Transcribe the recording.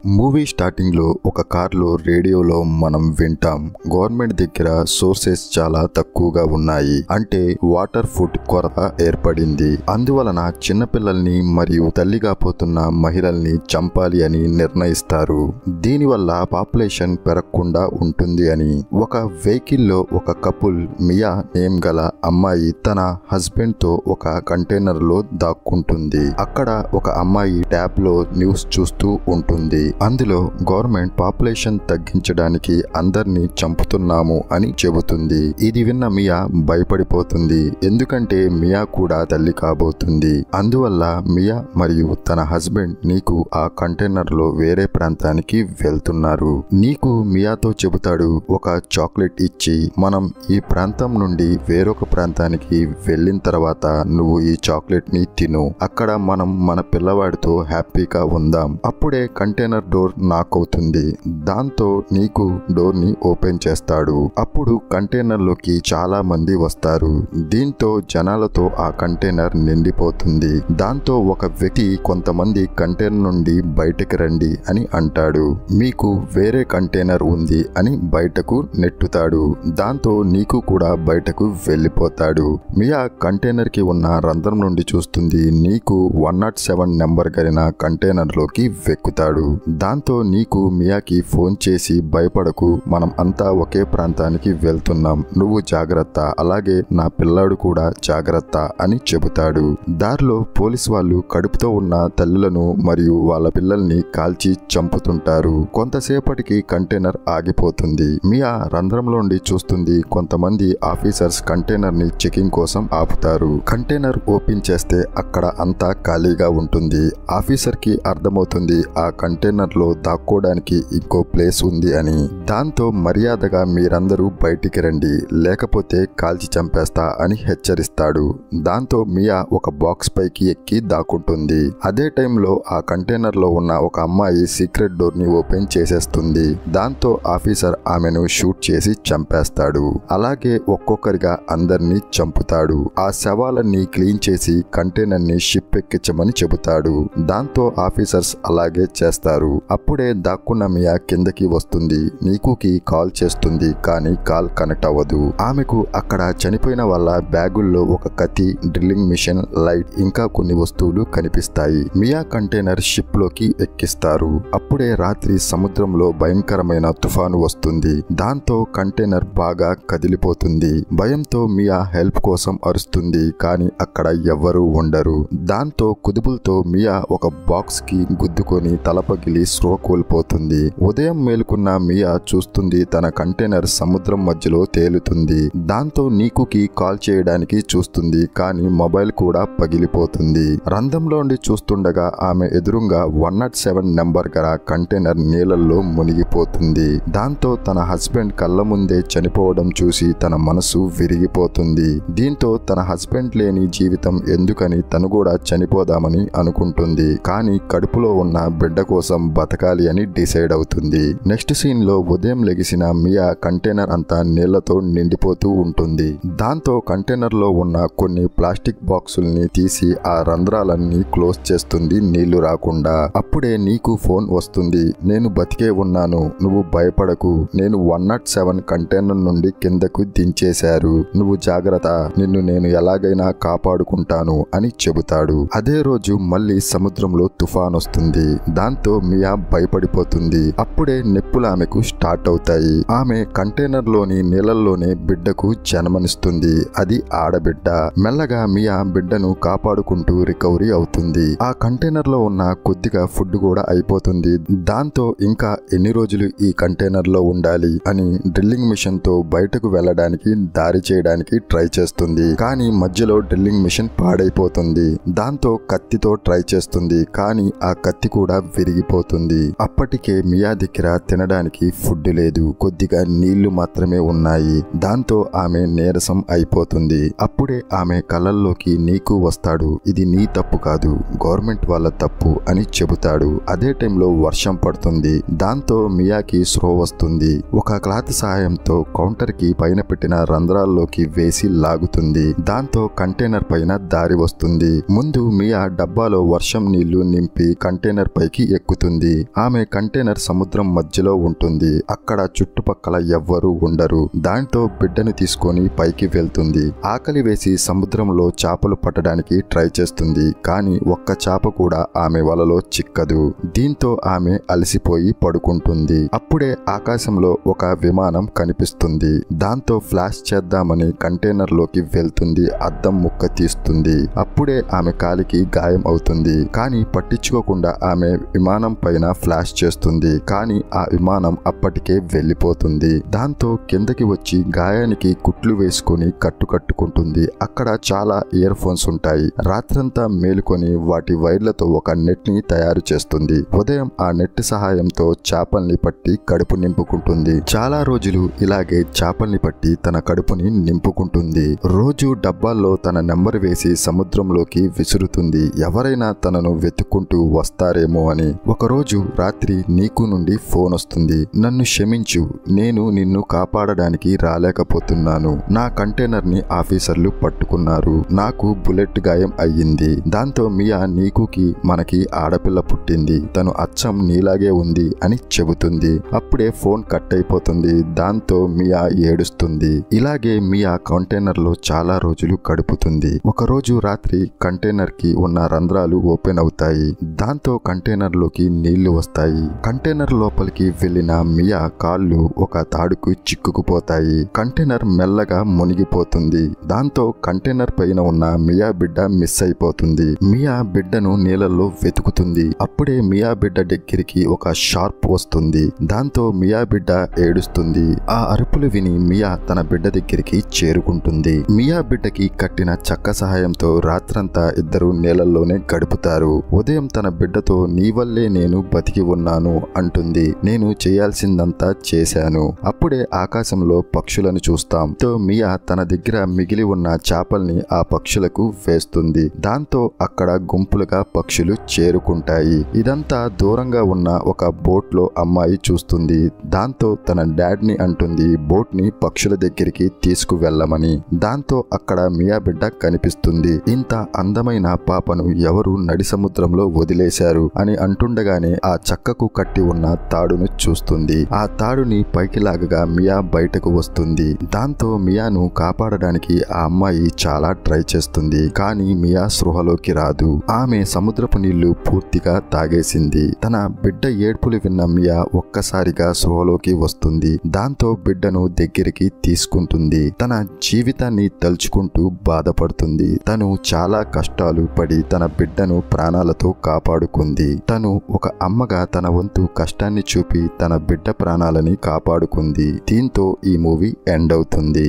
Movie starting లో ఒక కార్లో రేడియోలో మనం వింటాం, గవర్నమెంట్ దగ్గర సోర్సెస్ చాలా తక్కువగా ఉన్నాయి, అంటే వాటర్ ఫుడ్ కొరత ఏర్పడింది, అందువలన చిన్నపిల్లల్ని మరియు తల్లిగా పోతున్న మహిళల్ని చంపాలి అని నిర్ణయిస్తారు. దీనివల్ల పాపులేషన్ పెరగకుండా ఉంటుంది అని. ఒక వెహికల్ లో ఒక కపుల్ మియా నేమ్ గల అమ్మాయి తన హస్బెండ్ తో ఒక కంటైనర్ లో దాక్కుంటుంది. అక్కడ ఒక అమ్మాయి ట్యాబ్ లో న్యూస్ చూస్తూ ఉంటుంది. అందులో గవర్నమెంట్ పాపులేషన్ తగ్గించడానికి అందరినీ చంపుతున్నాము అని చెబుతుంది. ఇది విన్న మియా భయపడిపోతుంది, ఎందుకంటే మియా కూడా తల్లి కాబోతుంది. అందువల్ల మియా మరియు తన హస్బెండ్ నీకు ఆ కంటైనర్ లో వేరే ప్రాంతానికి వెళ్తున్నారు. నీకు మియాతో చెబుతాడు, ఒక చాక్లెట్ ఇచ్చి మనం ఈ ప్రాంతం నుండి వేరొక ప్రాంతానికి వెళ్ళిన తర్వాత నువ్వు ఈ చాక్లెట్ ని తిను, అక్కడ మనం మన పిల్లవాడితో హ్యాపీగా ఉందాం. అప్పుడే కంటైనర్ డోర్ నాక్ అవుతుంది. దాంతో నీకు డోర్ ని ఓపెన్ చేస్తాడు. అప్పుడు కంటైనర్ లోకి చాలా మంది వస్తారు. దీంతో జనాలతో ఆ కంటైనర్ నిండిపోతుంది. దాంతో ఒక వ్యక్తి కొంతమంది కంటైనర్ నుండి బయటకు రండి అని అంటాడు. మీకు వేరే కంటైనర్ ఉంది అని బయటకు నెట్టుతాడు. దాంతో నీకు కూడా బయటకు వెళ్ళిపోతాడు. మియా కంటైనర్ కి ఉన్న రంధ్రం నుండి చూస్తుంది. నీకు 107 నెంబర్ కలిగిన కంటైనర్ లోకి వెక్కుతాడు. దాంతో నీకు మియాకి ఫోన్ చేసి, భయపడకు, మనం అంతా ఒకే ప్రాంతానికి వెళ్తున్నాం, నువ్వు జాగ్రత్త, అలాగే నా పిల్లాడు కూడా జాగ్రత్త అని చెబుతాడు. దారిలో పోలీసు వాళ్ళు కడుపుతో ఉన్న తల్లులను మరియు వాళ్ళ పిల్లల్ని కాల్చి చంపుతుంటారు. కొంతసేపటికి కంటైనర్ ఆగిపోతుంది. మియా రంధ్రంలోండి చూస్తుంది. కొంతమంది ఆఫీసర్స్ కంటైనర్ ని చెకింగ్ కోసం ఆపుతారు. కంటైనర్ ఓపెన్ చేస్తే అక్కడ అంతా ఖాళీగా ఉంటుంది. ఆఫీసర్ కి అర్థమవుతుంది ఆ కంటైనర్ లో దాక్కోడానికి ఇంకో ప్లేస్ ఉంది అని. దాంతో మర్యాదగా మీరందరూ బయటికి రండి, లేకపోతే కాల్చి చంపేస్తా అని హెచ్చరిస్తాడు. దాంతో మియా ఒక బాక్స్ పైకి ఎక్కి దాక్కుంటుంది. అదే టైంలో ఆ కంటైనర్ లో ఉన్న ఒక అమ్మాయి సీక్రెట్ డోర్ ని ఓపెన్ చేసేస్తుంది. దాంతో ఆఫీసర్ ఆమెను షూట్ చేసి చంపేస్తాడు. అలాగే ఒక్కొక్కరిగా అందరినీ చంపుతాడు. ఆ శవాలన్నీ క్లీన్ చేసి కంటైనర్ ని షిప్ ఎక్కించమని చెబుతాడు. దాంతో ఆఫీసర్స్ అలాగే చేస్తారు. అప్పుడే దాక్కున్న మియా కిందకి వస్తుంది. నీకుకి కాల్ చేస్తుంది, కానీ కాల్ కనెక్ట్ అవ్వదు. ఆమెకు అక్కడ చనిపోయిన వాళ్ళ బ్యాగుల్లో ఒక కత్తి, డ్రిల్లింగ్ మిషన్, లైట్, ఇంకా కొన్ని వస్తువులు కనిపిస్తాయి. మియా కంటైనర్ షిప్ లోకి ఎక్కిస్తారు. అప్పుడే రాత్రి సముద్రంలో భయంకరమైన తుఫాను వస్తుంది. దాంతో కంటైనర్ బాగా కదిలిపోతుంది. భయంతో మియా హెల్ప్ కోసం అరుస్తుంది, కానీ అక్కడ ఎవ్వరూ ఉండరు. దాంతో కుదుపులతో మియా ఒక బాక్స్ కి గుద్దుకొని తల పగిలి స్పృహ కోల్పోతుంది. ఉదయం మేలుకున్న మియా చూస్తుంది, తన కంటైనర్ సముద్రం మధ్యలో తేలుతుంది. దాంతో నీకుకి కాల్ చేయడానికి చూస్తుంది, కానీ మొబైల్ కూడా పగిలిపోతుంది. రంధ్రంలోండి చూస్తుండగా ఆమె ఎదురుగా 107 నెంబర్ గల కంటైనర్ నీళ్ళల్లో మునిగిపోతుంది. దాంతో తన హస్బెండ్ కళ్ళ ముందే చనిపోవడం చూసి తన మనసు విరిగిపోతుంది. దీంతో తన హస్బెండ్ లేని జీవితం ఎందుకని తను కూడా చనిపోదామని అనుకుంటుంది. కానీ కడుపులో ఉన్న బిడ్డ కోసం బతకాలి అని డిసైడ్ అవుతుంది. నెక్స్ట్ సీన్ లో ఉదయం లెగిసిన మియా కంటైనర్ అంతా నీళ్లతో నిండిపోతూ ఉంటుంది. దాంతో కంటైనర్ లో ఉన్న కొన్ని ప్లాస్టిక్ బాక్సుల్ని తీసి ఆ రంధ్రాలన్నీ క్లోజ్ చేస్తుంది, నీళ్లు రాకుండా. అప్పుడే నీకు ఫోన్ వస్తుంది. నేను బతికే ఉన్నాను, నువ్వు భయపడకు, నేను 107 కంటైనర్ నుండి కిందకు దించేశారు, నువ్వు జాగ్రత్త, నిన్ను నేను ఎలాగైనా కాపాడుకుంటాను అని చెబుతాడు. అదే రోజు మళ్ళీ సముద్రంలో తుఫాన్ వస్తుంది. దాంతో మియా భయపడిపోతుంది. అప్పుడే నిప్పులు ఆమెకు స్టార్ట్ అవుతాయి. ఆమె కంటైనర్ లోని నీళ్ళల్లోనే బిడ్డకు జన్మనిస్తుంది. అది ఆడబిడ్డ. మెల్లగా మియా బిడ్డను కాపాడుకుంటూ రికవరీ అవుతుంది. ఆ కంటైనర్ లో ఉన్న కొద్దిగా ఫుడ్ కూడా అయిపోతుంది. దాంతో ఇంకా ఎన్ని రోజులు ఈ కంటైనర్ లో ఉండాలి అని డ్రిల్లింగ్ మిషన్ తో బయటకు వెళ్ళడానికి దారి చేయడానికి ట్రై చేస్తుంది. కానీ మధ్యలో డ్రిల్లింగ్ మిషన్ పాడైపోతుంది. దాంతో కత్తితో ట్రై చేస్తుంది, కానీ ఆ కత్తి కూడా విరిగిపోతుంది. అప్పటికే మియా దగ్గర తినడానికి ఫుడ్ లేదు, కొద్దిగా నీళ్లు మాత్రమే ఉన్నాయి. దాంతో ఆమె నీరసం అయిపోతుంది. అప్పుడే ఆమె కళ్ళల్లోకి నీకు వస్తాడు. ఇది నీ తప్పు కాదు, గవర్నమెంట్ వాళ్ళ తప్పు అని చెబుతాడు. అదే టైంలో వర్షం పడుతుంది. దాంతో మియాకి స్పృహ వస్తుంది. ఒక క్లాత్ సహాయంతో కౌంటర్ కి పైన పెట్టిన రంధ్రాల్లోకి వేసి లాగుతుంది. దాంతో కంటైనర్ పైన దారి వస్తుంది. ముందు మియా డబ్బాలో వర్షం నీళ్లు నింపి కంటైనర్ పైకి ఎక్కుతుంది. ఉంటుంది. ఆమె కంటైనర్ సముద్రం మధ్యలో ఉంటుంది. అక్కడ చుట్టుపక్కల ఎవ్వరూ ఉండరు. దాంతో బిడ్డను తీసుకొని పైకి వెళ్తుంది. ఆకలి వేసి సముద్రంలో చేపలు పట్టడానికి ట్రై చేస్తుంది. కానీ ఒక్క చేప కూడా ఆమె వలలో చిక్కదు. దీంతో ఆమె అలసిపోయి పడుకుంటుంది. అప్పుడే ఆకాశంలో ఒక విమానం కనిపిస్తుంది. దాంతో ఫ్లాష్ చేద్దామని కంటైనర్ లోకి వెళ్తుంది. అద్దం ముక్క తీస్తుంది. అప్పుడే ఆమె కాలికి గాయం అవుతుంది. కానీ పట్టించుకోకుండా ఆమె విమానం పైన ఫ్లాష్ చేస్తుంది. కానీ ఆ విమానం అప్పటికే వెళ్ళిపోతుంది. దాంతో కిందకి వచ్చి గాయానికి కుట్లు వేసుకొని కట్టుకుంటుంది. అక్కడ చాలా ఇయర్ ఫోన్స్ ఉంటాయి. రాత్రంతా మేలుకొని వాటి వైర్లతో ఒక నెట్ ని తయారు చేస్తుంది. ఉదయం ఆ నెట్ సహాయంతో చేపల్ని పట్టి కడుపు నింపుకుంటుంది. చాలా రోజులు ఇలాగే చేపల్ని పట్టి తన కడుపుని నింపుకుంటుంది. రోజు డబ్బాల్లో తన నెంబర్ వేసి సముద్రంలోకి విసురుతుంది. ఎవరైనా తనను వెతుక్కుంటూ వస్తారేమో అని. ఒకరోజు రాత్రి నీకు నుండి ఫోన్ వస్తుంది. నన్ను క్షమించు, నేను నిన్ను కాపాడడానికి రాలేకపోతున్నాను. నా కంటైనర్ ని ఆఫీసర్లు పట్టుకున్నారు. నాకు బుల్లెట్ గాయం అయ్యింది. దాంతో మియా నీకుకి మనకి ఆడపిల్ల పుట్టింది. తను అచ్చం నీలాగే ఉంది అని చెబుతుంది. అప్పుడే ఫోన్ కట్ అయిపోతుంది. దాంతో మియా ఏడుస్తుంది. ఇలాగే మియా కంటైనర్ లో చాలా రోజులు గడుపుతుంది. ఒకరోజు రాత్రి కంటైనర్ కి ఉన్న రంధ్రాలు ఓపెన్ అవుతాయి. దాంతో కంటైనర్ లోకి నీళ్లు వస్తాయి. కంటైనర్ లోపలికి వెళ్లిన మియా కాళ్ళు ఒక తాడుకు చిక్కుకుపోతాయి. కంటైనర్ మెల్లగా మునిగిపోతుంది. దాంతో కంటైనర్ పైన ఉన్న మియా బిడ్డ మిస్ అయిపోతుంది. మియా బిడ్డను నీళ్ళల్లో వెతుకుతుంది. అప్పుడే మియా బిడ్డ దగ్గరికి ఒక షార్ప్ వస్తుంది. దాంతో మియా బిడ్డ ఏడుస్తుంది. ఆ అరుపులు విని మియా తన బిడ్డ దగ్గరికి చేరుకుంటుంది. మియా బిడ్డకి కట్టిన చెక్క సహాయంతో రాత్రంతా ఇద్దరు నీళ్ళల్లోనే గడుపుతారు. ఉదయం తన బిడ్డతో నీ వల్లే నేను బతికి ఉన్నాను అంటుంది. నేను చేయాల్సిందంతా చేశాను. అప్పుడే ఆకాశంలో పక్షులను చూస్తాం. తో మియా తన దగ్గర మిగిలి ఉన్న చేపల్ని ఆ పక్షులకు వేస్తుంది. దాంతో అక్కడ గుంపులుగా పక్షులు చేరుకుంటాయి. ఇదంతా దూరంగా ఉన్న ఒక బోట్ లో అమ్మాయి చూస్తుంది. దాంతో తన డాడ్ ని అంటుంది బోట్ ని పక్షుల దగ్గరికి తీసుకువెళ్ళమని. దాంతో అక్కడ మియా బిడ్డ కనిపిస్తుంది. ఇంత అందమైన పాపను ఎవరు నడి సముద్రంలో వదిలేశారు అని అంటుండగానే ఆ చక్కకు కట్టి ఉన్న తాడును చూస్తుంది. ఆ తాడుని పైకి లాగగా మియా బయటకు వస్తుంది. దాంతో మియాను కాపాడడానికి ఆ అమ్మాయి చాలా ట్రై చేస్తుంది. కానీ మియా స్పృహలోకి రాదు. ఆమె సముద్రపు నీళ్లు పూర్తిగా తాగేసింది. తన బిడ్డ ఏడ్పులు విన్న మియా ఒక్కసారిగా స్పృహలోకి వస్తుంది. దాంతో బిడ్డను దగ్గరికి తీసుకుంటుంది. తన జీవితాన్ని తలుచుకుంటూ బాధపడుతుంది. తను చాలా కష్టాలు పడి తన బిడ్డను ప్రాణాలతో కాపాడుకుంది. తను ఒక అమ్మగా తన వంతు కష్టాన్ని చూపి తన బిడ్డ ప్రాణాలని కాపాడుకుంది. దీంతో ఈ మూవీ ఎండ్ అవుతుంది.